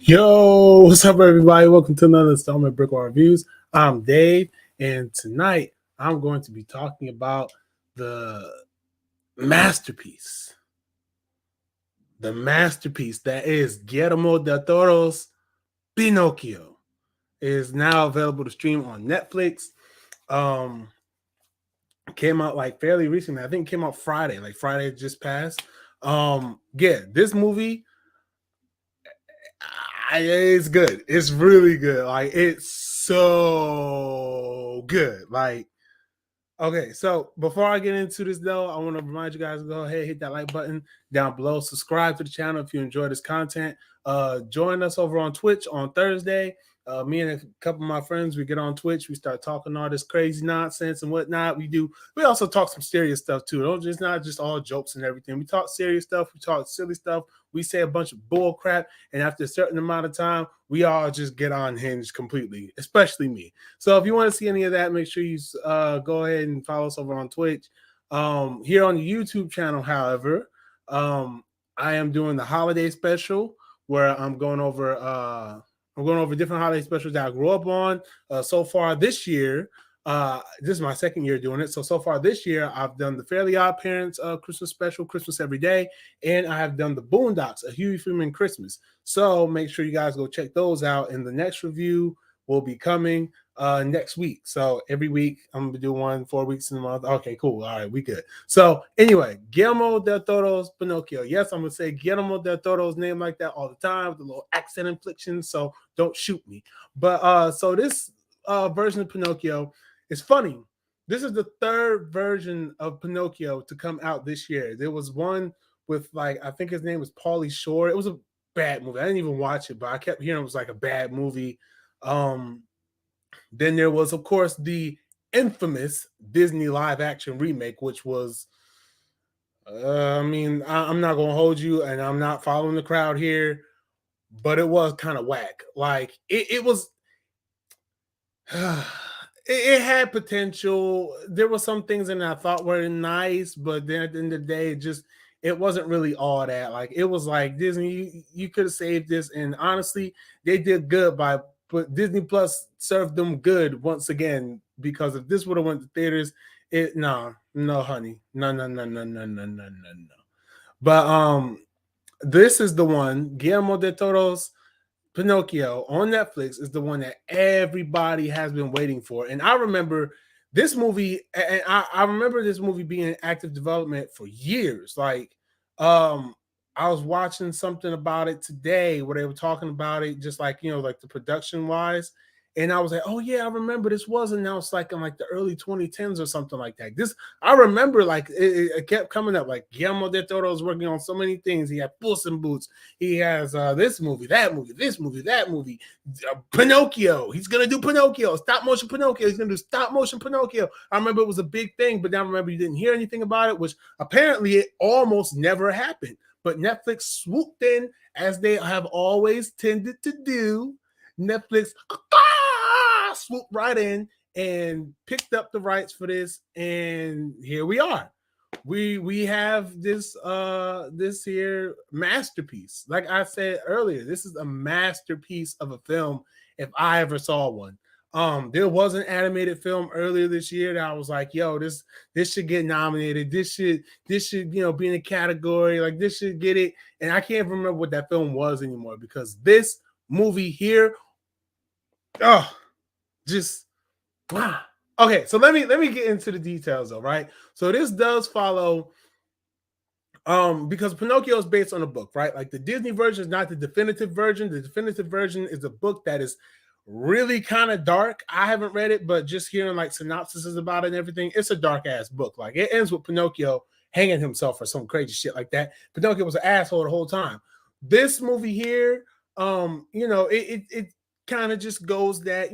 Yo, what's up, everybody? Welcome to another installment of BrickWall Reviews. I'm Dave, and tonight I'm going to be talking about the masterpiece. The masterpiece that is Guillermo del Toro's Pinocchio. It is now available to stream on Netflix. Um, Came out like fairly recently. I think it came out Friday, like Friday just passed. This movie it's good. It's really good. Like it's so good. Like okay, so before I get into this though, I want to remind you guys to go ahead, hit that like button down below, subscribe to the channel if you enjoy this content. Join us over on Twitch on Thursday. Me and a couple of my friends, we get on Twitch, we start talking all this crazy nonsense and whatnot. We also talk some serious stuff too. It's not just all jokes and everything. We talk serious stuff, we talk silly stuff, we say a bunch of bull crap, and after a certain amount of time, we all just get unhinged completely, especially me. So if you want to see any of that, make sure you go ahead and follow us over on Twitch. Here on the YouTube channel, however, I am doing the holiday special where I'm going over different holiday specials that I grew up on. So far this year, this is my second year doing it. So far this year, I've done the Fairly Odd Parents Christmas special, Christmas Every Day, and I have done the Boondocks, A Huey Freeman Christmas. So make sure you guys go check those out. And the next review will be coming next week. So every week I'm gonna do one 4 weeks in a month. Okay, cool. All right, we good. So anyway, Guillermo del Toro's Pinocchio. Yes, I'm gonna say Guillermo del Toro's name like that all the time with a little accent infliction. So don't shoot me. But so this version of Pinocchio is funny. This is the third version of Pinocchio to come out this year. There was one with I think his name was Pauly Shore. It was a bad movie. I didn't even watch it, but I kept hearing it was like a bad movie. Then there was, of course, the infamous Disney live action remake, which was, I'm not going to hold you, and I'm not following the crowd here, but it was kind of whack. Like, it was, it had potential. There were some things in it I thought were nice, but then at the end of the day, it wasn't really all that. Like, it was like Disney, you could have saved this, and honestly, they did good but Disney Plus served them good once again, because if this would have went to theaters, no, honey, no. But this is the one, Guillermo del Toro's Pinocchio on Netflix is the one that everybody has been waiting for. And I remember this movie, and I remember this movie being in active development for years. I was watching something about it today where they were talking about it, just like the production wise. And I was like, oh yeah, I remember this was announced like in like the early 2010s or something like that. I remember like it kept coming up. Like Guillermo del Toro is working on so many things. He had Puss in Boots. He has this movie, that movie, this movie, that movie. Pinocchio. He's gonna do Pinocchio. Stop motion Pinocchio. He's gonna do stop motion Pinocchio. I remember it was a big thing, but then I remember you didn't hear anything about it, which apparently it almost never happened. But Netflix swooped in, as they have always tended to do. Netflix swooped right in and picked up the rights for this, and here we are. We have this here masterpiece. Like I said earlier, this is a masterpiece of a film if I ever saw one. There was an animated film earlier this year that I was like, yo, this should get nominated. This should be in a category. Like this should get it. And I can't remember what that film was anymore, because this movie here, just wow. Okay, so let me get into the details though, right? So this does follow because Pinocchio is based on a book, right? Like the Disney version is not the definitive version. The definitive version is a book that is really kind of dark. I haven't read it, but just hearing like synopsises about it and everything, it's a dark ass book. Like it ends with Pinocchio hanging himself or some crazy shit like that. Pinocchio was an asshole the whole time. This movie here, it kind of just goes that,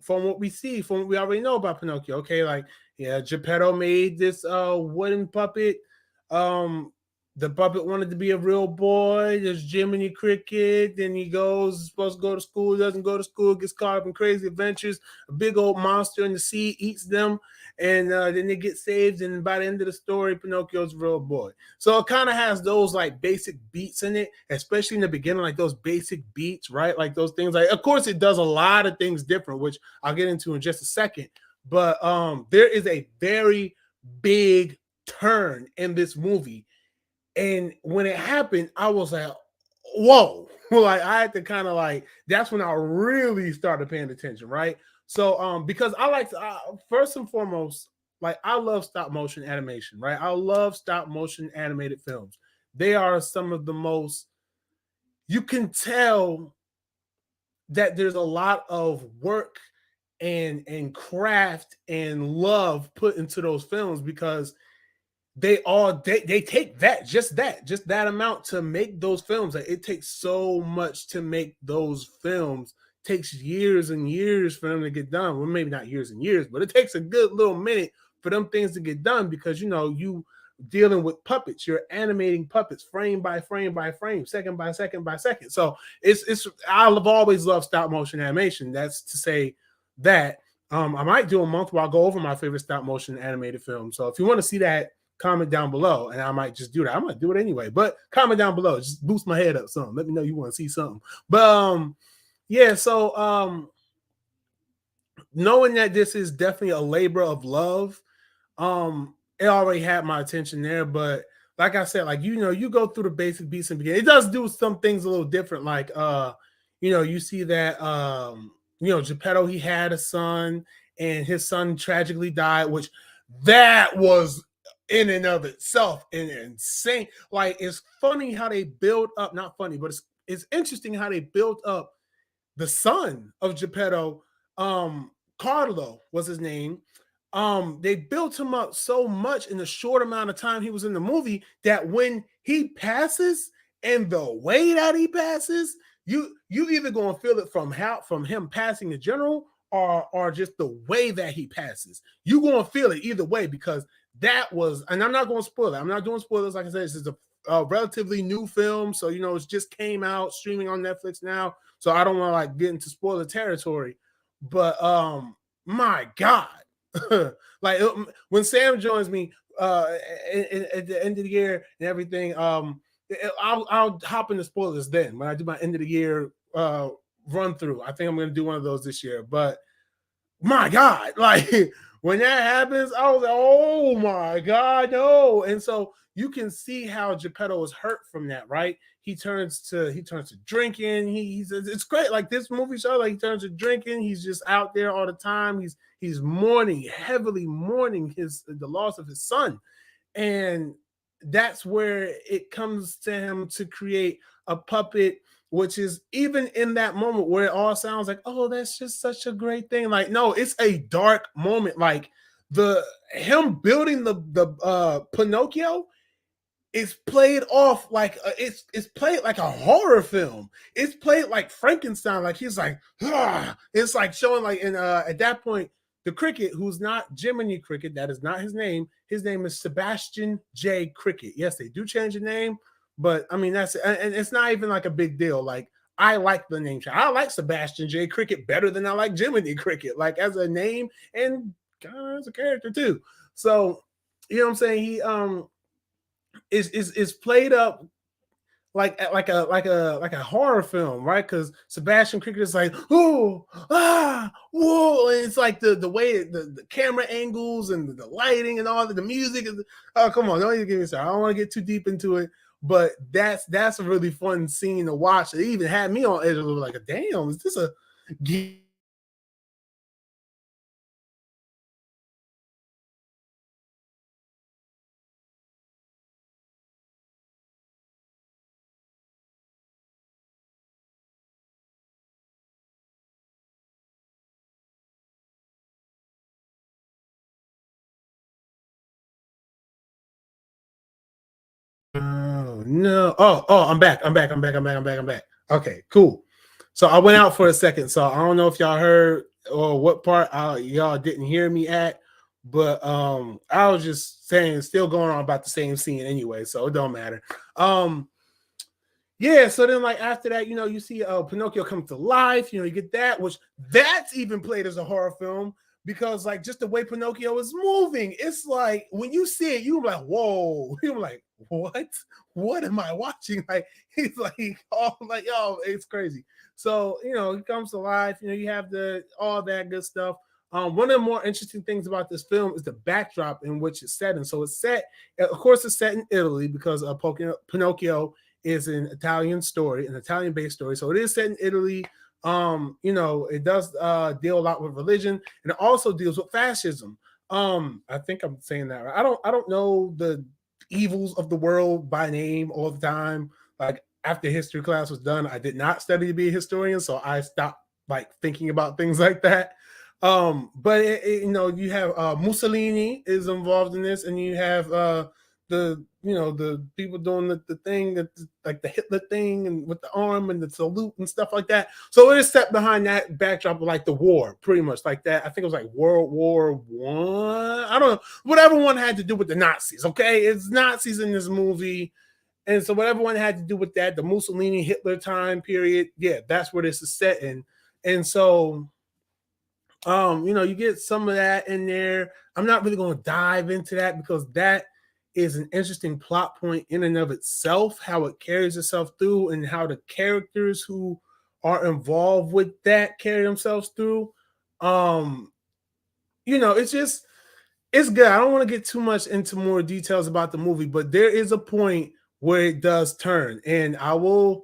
from what we see, from what we already know about Pinocchio. Okay, like yeah, Geppetto made this wooden puppet. The puppet wanted to be a real boy. There's Jiminy Cricket. Then he goes, supposed to go to school, doesn't go to school, gets caught up in crazy adventures. A big old monster in the sea eats them, and then they get saved. And by the end of the story, Pinocchio's a real boy. So it kind of has those like basic beats in it, especially in the beginning, like those basic beats, right? Like those things. Like, of course, it does a lot of things different, which I'll get into in just a second. But there is a very big turn in this movie, and when it happened, I was like, whoa. Like I had to kind of like, that's when I really started paying attention, right? So because I like to, first and foremost, like I love stop motion animation, right? I love stop motion animated films. They are some of the most, you can tell that there's a lot of work and craft and love put into those films, because they take just that amount to make those films. Like it takes so much to make those films. Takes years and years for them to get done. Well, maybe not years and years, but it takes a good little minute for them things to get done, because you dealing with puppets. You're animating puppets frame by frame by frame, second by second by second. So it's I've always loved stop motion animation. That's to say that I might do a month where I'll go over my favorite stop motion animated films. So if you want to see that, comment down below, and I might just do that. I might do it anyway, but comment down below. Just boost my head up some. Let me know you want to see something. But yeah, so knowing that this is definitely a labor of love, it already had my attention there. But like I said, like you go through the basic beats and begin. It does do some things a little different. Like you see that Geppetto, he had a son, and his son tragically died, which that was in and of itself an insane. Like it's funny how they build up, not funny, but it's interesting how they built up the son of Geppetto, Carlo was his name. They built him up so much in the short amount of time he was in the movie, that when he passes and the way that he passes, you either gonna feel it from him passing in general, or just the way that he passes. You gonna feel it either way, because that was, and I'm not gonna spoil it. I'm not doing spoilers. Like I said, this is a relatively new film, so it just came out streaming on Netflix now. So I don't want to like get into spoiler territory, but my God, like when Sam joins me at the end of the year and everything, I'll hop into spoilers then when I do my end of the year run through. I think I'm going to do one of those this year, but my God, like when that happens, I was like, oh my God, no. And so you can see how Geppetto is hurt from that, right? He turns to drinking. It's great. Like this movie show, like he turns to drinking. He's just out there all the time. He's mourning, heavily mourning the loss of his son. And that's where it comes to him to create a puppet, which is, even in that moment where it all sounds like, oh, that's just such a great thing. Like, no, it's a dark moment. Like him building the Pinocchio is played off like it's played like a horror film. It's played like Frankenstein. Like he's like, ah. It's like showing like, and at that point, the cricket, who's not Jiminy Cricket, that is not his name. His name is Sebastian J. Cricket. Yes, they do change the name, but I mean and it's not even like a big deal. Like I like the name change. I like Sebastian J. Cricket better than I like Jiminy Cricket, like as a name and kind of as a character too. So you know what I'm saying? He is played up like a horror film, right? Because Sebastian Cricket is like, oh, whoa, and it's like the way the camera angles and the lighting and all the music is. Oh, come on, don't even get me started. I don't want to get too deep into it, but that's a really fun scene to watch. It even had me on edge a little, like, damn, is this a Oh no! Oh, I'm back. I'm back. Okay, cool. So I went out for a second. So I don't know if y'all heard or what part y'all didn't hear me at, But I was just saying, still going on about the same scene anyway, so it don't matter. Um, yeah, so then like after that, you see Pinocchio come to life, you get that, which that's even played as a horror film because like just the way Pinocchio is moving, it's like when you see it, you're like, whoa, you're like, what? What am I watching? Like he's like, oh, like, oh, it's crazy. So he comes to life, you have the all that good stuff. One of the more interesting things about this film is the backdrop in which it's set in. So it's set, of course, it's set in Italy because Pinocchio is an Italian story, an Italian-based story. So it is set in Italy. It does deal a lot with religion, and it also deals with fascism. I think I'm saying that right. I don't know the evils of the world by name all the time. Like after history class was done, I did not study to be a historian, so I stopped like thinking about things like that. But you have Mussolini is involved in this, and you have the people doing the thing that like the Hitler thing and with the arm and the salute and stuff like that. So it is set behind that backdrop of like the war, pretty much like that. I think it was like World War I. I don't know, whatever one had to do with the Nazis. Okay, it's Nazis in this movie. And so whatever one had to do with that, the Mussolini Hitler time period, yeah, that's where this is set in. And so you get some of that in there. I'm not really going to dive into that because that is an interesting plot point in and of itself, how it carries itself through and how the characters who are involved with that carry themselves through. Um, it's just it's good. I don't want to get too much into more details about the movie, but there is a point where it does turn, and I will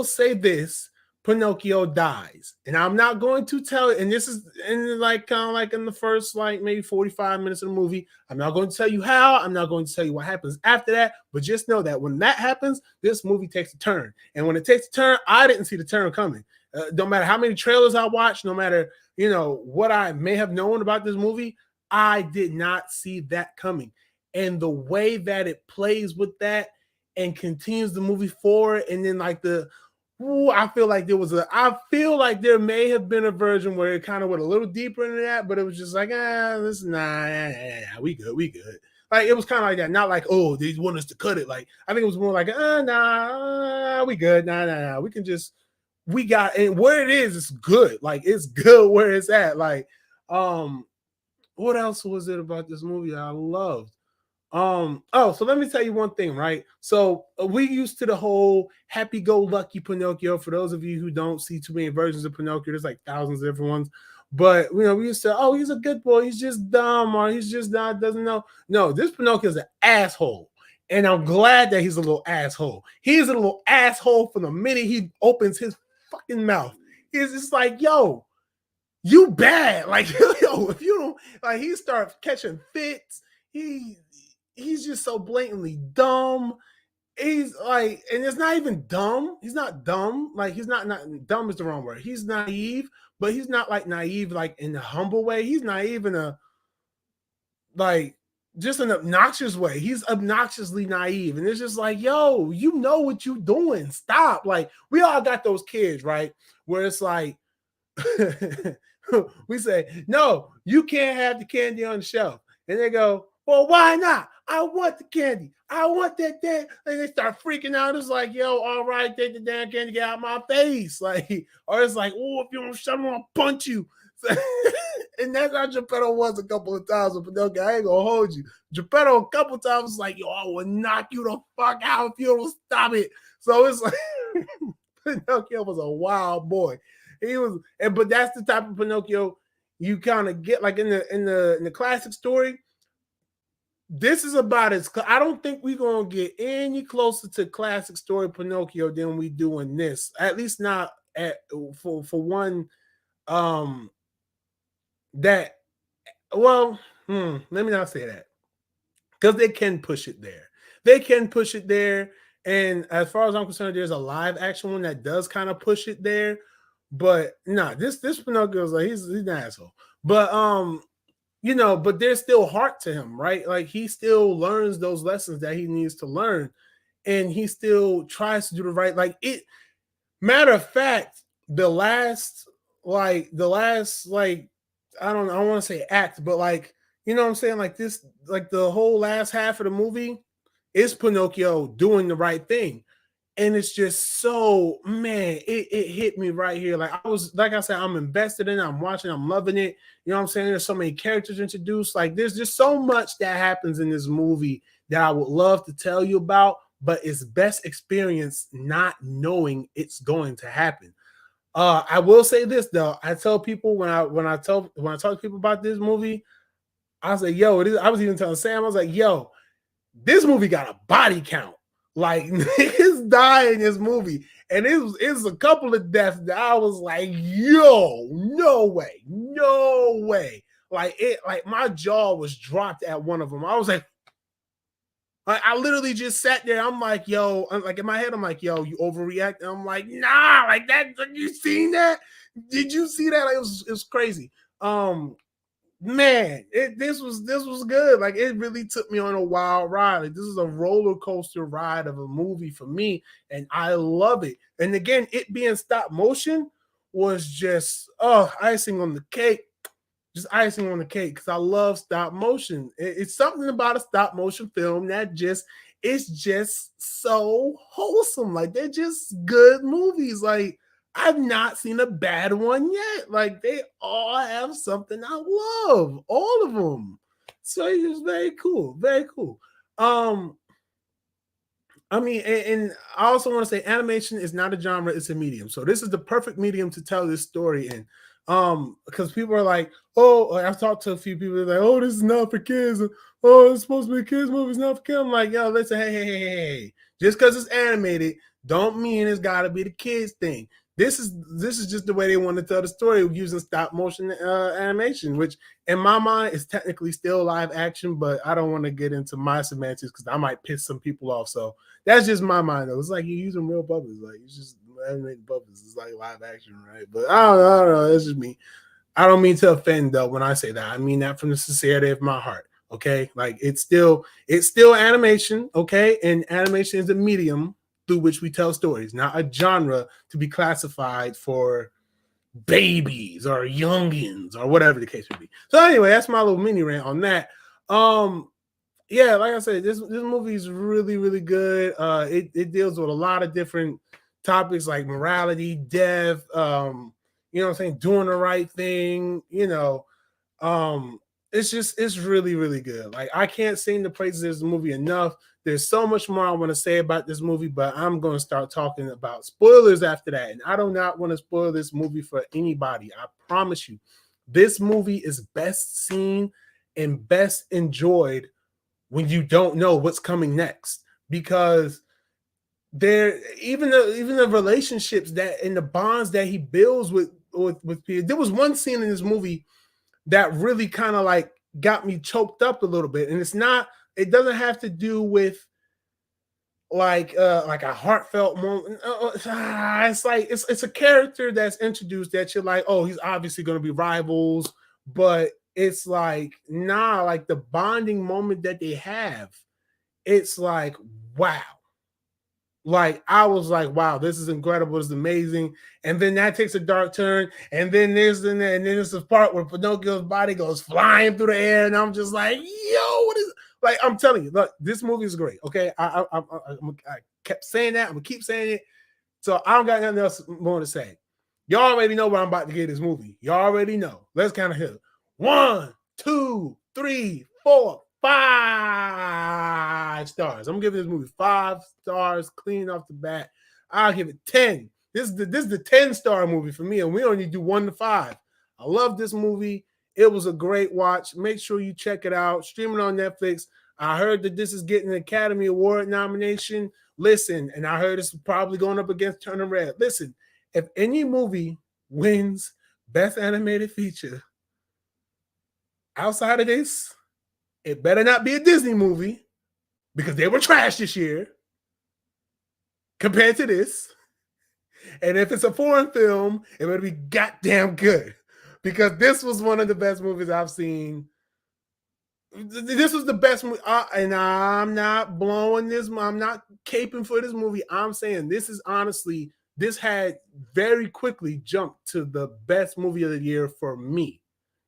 say this: Pinocchio dies, and I'm not going to tell it. And this is in like kind of like in the first like maybe 45 minutes of the movie. I'm not going to tell you how. I'm not going to tell you what happens after that. But just know that when that happens, this movie takes a turn, and when it takes a turn, I didn't see the turn coming. No matter how many trailers I watched, no matter what I may have known about this movie, I did not see that coming. And the way that it plays with that and continues the movie forward, and then like I feel like I feel like there may have been a version where it kind of went a little deeper into that, but it was just like, this we good, we good. Like it was kind of like that, not like, oh, they want us to cut it. Like I think it was more like, we good, we can just, we got, and where it is, it's good. Like it's good where it's at. Like, what else was it about this movie I loved? So let me tell you one thing, right? So we used to the whole happy-go-lucky Pinocchio. For those of you who don't see too many versions of Pinocchio, there's like thousands of different ones. But we used to, oh, he's a good boy, he's just dumb, or he's just not doesn't know. No, this Pinocchio is an asshole. And I'm glad that he's a little asshole. He's a little asshole from the minute he opens his fucking mouth. He's just like, yo, you bad. Like, yo, if you don't, like, he starts catching fits. He's just so blatantly dumb. He's like, and it's not even dumb. He's not dumb. Like, he's not dumb is the wrong word. He's naive, but he's not like naive, like in a humble way. He's naive in a, like, just an obnoxious way. He's obnoxiously naive. And it's just like, yo, you know what you doing. Stop. Like, we all got those kids, right? Where it's like, we say, no, you can't have the candy on the shelf. And they go, well, why not? I want the candy. I want that damn. And they start freaking out. It's like, yo, all right, take the damn candy, get out of my face. Like, or it's like, oh, if you don't shut me, I'll punch you. And that's how Geppetto was a couple of times with Pinocchio. I ain't gonna hold you. Geppetto a couple of times was like, yo, I will knock you the fuck out if you don't stop it. So it's like Pinocchio was a wild boy. He was, but that's the type of Pinocchio you kind of get, like in the classic story. This is about as, I don't think we're gonna get any closer to classic story Pinocchio than we do in this. At least not for one that let me not say that, because they can push it there. They can push it there. And as far as I'm concerned, there's a live action one that does kind of push it there. But nah, this Pinocchio is like, he's an asshole. But but there's still heart to him, right? Like he still learns those lessons that he needs to learn, and he still tries to do the right. Like it. Matter of fact, the last like I don't want to say act, but like You know what I'm saying? Like this, like the whole last half of the movie is Pinocchio doing the right thing. And it's just so, man, it hit me right here. Like I was, like I said, I'm invested in it. I'm watching, I'm loving it. You know what I'm saying? There's so many characters introduced. Like there's just so much that happens in this movie that I would love to tell you about, but it's best experience not knowing it's going to happen. I will say this though. I tell people when I talk to people about this movie, I say, yo, it is, I was even telling Sam, I was like, yo, this movie got a body count. Like niggas die in this movie. And it was a couple of deaths that I was like, yo, no way, no way. Like my jaw was dropped at one of them. I was like, I literally just sat there. I'm like, yo, like in my head, I'm like, yo, you overreact. And I'm like, nah, like that. You seen that? Did you see that? Like, it was crazy. Man, this was good. Like it really took me on a wild ride. Like this is a roller coaster ride of a movie for me, and I love it. And again, it being stop motion was just icing on the cake. Just icing on the cake because I love stop motion. It's something about a stop motion film that just it's just so wholesome. Like they're just good movies. Like I've not seen a bad one yet. Like they all have something I love, all of them. So it's very cool, very cool. Um, I mean, and I also want to say animation is not a genre, it's a medium. So this is the perfect medium to tell this story in. Because people are like, oh, like I've talked to a few people like, oh, this is not for kids. Oh, it's supposed to be a kids movie, it's not for kids. I'm like, yo, listen, hey. Just because it's animated, don't mean it's gotta be the kids thing. This is just the way they want to tell the story using stop motion animation, which in my mind is technically still live action, but I don't want to get into my semantics because I might piss some people off. So that's just my mind though. It's like you're using real puppets, like it's just animated puppets. It's like live action, right? But I don't know. It's just me. I don't mean to offend though when I say that. I mean that from the sincerity of my heart. Okay, like it's still animation. Okay, and animation is a medium through which we tell stories, not a genre to be classified for babies or youngins or whatever the case may be. So anyway, that's my little mini rant on that. Um, yeah, like I said, this movie is really really good. It deals with a lot of different topics like morality, death. You know what I'm saying, doing the right thing. Um, it's really really good. Like I can't sing the praises of this movie enough. There's so much more I want to say about this movie, but I'm going to start talking about spoilers after that. And I do not want to spoil this movie for anybody. I promise you, this movie is best seen and best enjoyed when you don't know what's coming next, because there even the relationships that and the bonds that he builds with Peter. There was one scene in this movie that really kind of like got me choked up a little bit, and it doesn't have to do with like a heartfelt moment. It's like it's a character that's introduced that you're like, oh, he's obviously going to be rivals, but it's like nah, like the bonding moment that they have, it's like wow. Like I was like, wow, this is incredible, this is amazing. And then that takes a dark turn, and then there's this part where Pinocchio's body goes flying through the air, and I'm just like, yo, what is like? I'm telling you, look, this movie is great. Okay, I kept saying that. I'm gonna keep saying it. So I don't got nothing else more to say. Y'all already know what I'm about to get this movie. Y'all already know. Let's kind of hit 1, 2, 3, 4, 5 stars. I'm giving this movie 5 stars clean off the bat. I'll give it 10. This is the 10-star movie for me, and we only do 1 to 5. I love this movie. It was a great watch. Make sure you check it out. Streaming on Netflix. I heard that this is getting an Academy Award nomination. Listen, and I heard it's probably going up against Turner Red. Listen, if any movie wins Best Animated Feature outside of this, it better not be a Disney movie because they were trash this year compared to this. And if it's a foreign film, it better be goddamn good because this was one of the best movies I've seen. This was the best movie, and I'm not blowing this. I'm not caping for this movie. I'm saying this had very quickly jumped to the best movie of the year for me.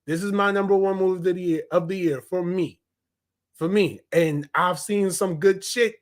This is my number one movie of the year for me. For me. And I've seen some good shit.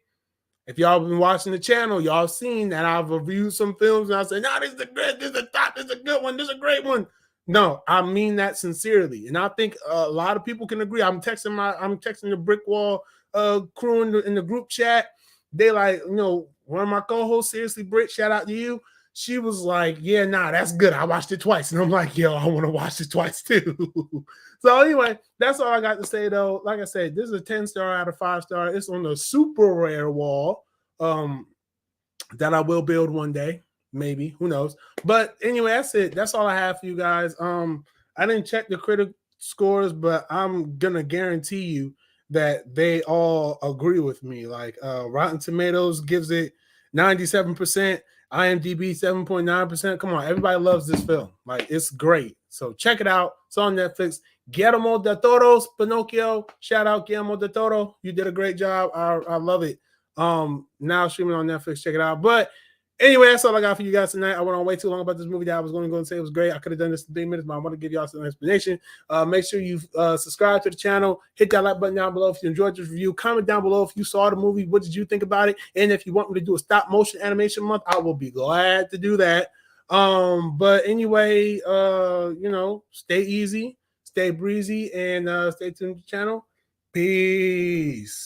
If y'all been watching the channel, y'all seen that I've reviewed some films and I say, no, this is a good, this is a top, this is a good one, this is a great one. No, I mean that sincerely. And I think a lot of people can agree. I'm texting the BrickWall crew in the group chat. They like, one of my co-hosts, seriously, Britt, shout out to you. She was like, yeah, nah, that's good. I watched it twice. And I'm like, yo, I want to watch it twice too. So anyway, that's all I got to say though. Like I said, this is a 10-star out of 5-star. It's on the super rare wall that I will build one day. Maybe, who knows? But anyway, that's it. That's all I have for you guys. I didn't check the critic scores, but I'm gonna guarantee you that they all agree with me. Like Rotten Tomatoes gives it 97%, IMDb 7.9%. Come on, everybody loves this film. Like, it's great. So check it out. It's on Netflix. Guillermo del Toro's Pinocchio. Shout out Guillermo del Toro. You did a great job. I love it. Now streaming on Netflix. Check it out. But anyway, that's all I got for you guys tonight. I went on way too long about this movie that I was going to go and say it was great. I could have done this in 3 minutes, but I want to give y'all some explanation. Make sure you subscribe to the channel. Hit that like button down below if you enjoyed this review. Comment down below if you saw the movie. What did you think about it? And if you want me to do a stop motion animation month, I will be glad to do that. But anyway, stay easy, stay breezy, and stay tuned to the channel. Peace.